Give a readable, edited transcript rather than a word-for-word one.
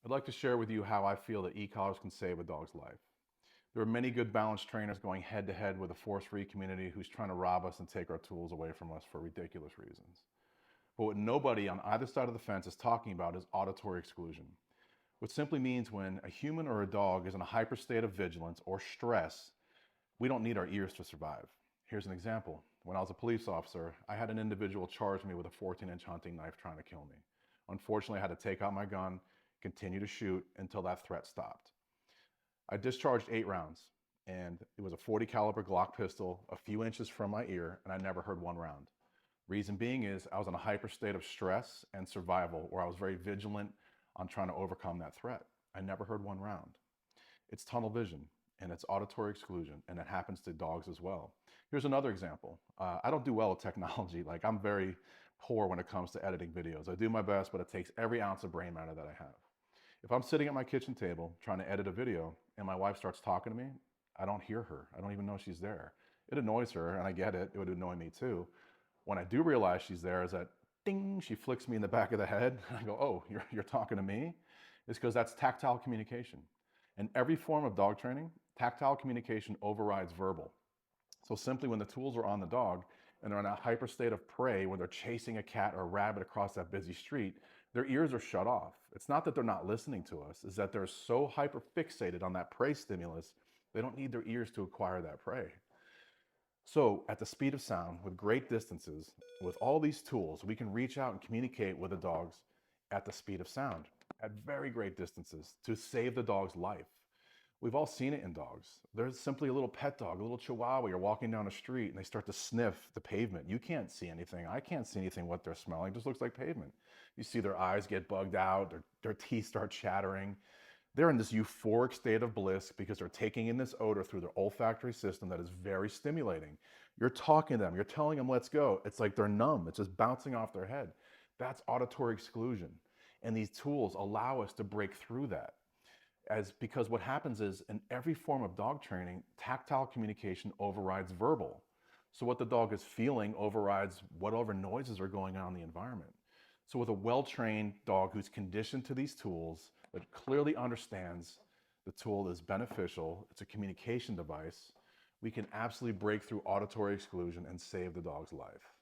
I'd like to share with you how I feel that e-collars can save a dog's life. There are many good balanced trainers going head to head with a force-free community who's trying to rob us and take our tools away from us for ridiculous reasons. But what nobody on either side of the fence is talking about is auditory exclusion, which simply means when a human or a dog is in a hyper state of vigilance or stress, we don't need our ears to survive. Here's an example. When I was a police officer, I had an individual charge me with a 14-inch hunting knife trying to kill me. Unfortunately, I had to take out my gun, continue to shoot until that threat stopped. I discharged 8 rounds, and it was a 40 caliber Glock pistol a few inches from my ear, and I never heard one round. Reason being is I was in a hyper state of stress and survival where I was very vigilant on trying to overcome that threat. I never heard one round. It's tunnel vision and it's auditory exclusion, and it happens to dogs as well. Here's another example. I don't do well with technology. Like, I'm very poor when it comes to editing videos. I do my best, but it takes every ounce of brain matter that I have. If I'm sitting at my kitchen table trying to edit a video and my wife starts talking to me, I don't hear her. I don't even know she's there. It annoys her, and I get it. It would annoy me too. When I do realize she's there, is that ding, she flicks me in the back of the head. I go, oh, you're talking to me? It's because that's tactile communication. In every form of dog training, tactile communication overrides verbal. So simply when the tools are on the dog and they're in a hyper state of prey, when they're chasing a cat or a rabbit across that busy street, their ears are shut off. It's not that they're not listening to us, it's that they're so hyper fixated on that prey stimulus, they don't need their ears to acquire that prey. So at the speed of sound, with great distances, with all these tools, we can reach out and communicate with the dogs at the speed of sound, at very great distances, to save the dog's life. We've all seen it in dogs. There's simply a little pet dog, a little chihuahua, you're walking down a street and they start to sniff the pavement. You can't see anything. I can't see anything what they're smelling. It just looks like pavement. You see their eyes get bugged out, their teeth start chattering. They're in this euphoric state of bliss because they're taking in this odor through their olfactory system that is very stimulating. You're talking to them, you're telling them, let's go. It's like they're numb. It's just bouncing off their head. That's auditory exclusion. And these tools allow us to break through that. Because what happens is in every form of dog training, tactile communication overrides verbal. So what the dog is feeling overrides whatever noises are going on in the environment. So with a well-trained dog who's conditioned to these tools, that clearly understands the tool is beneficial, it's a communication device, we can absolutely break through auditory exclusion and save the dog's life.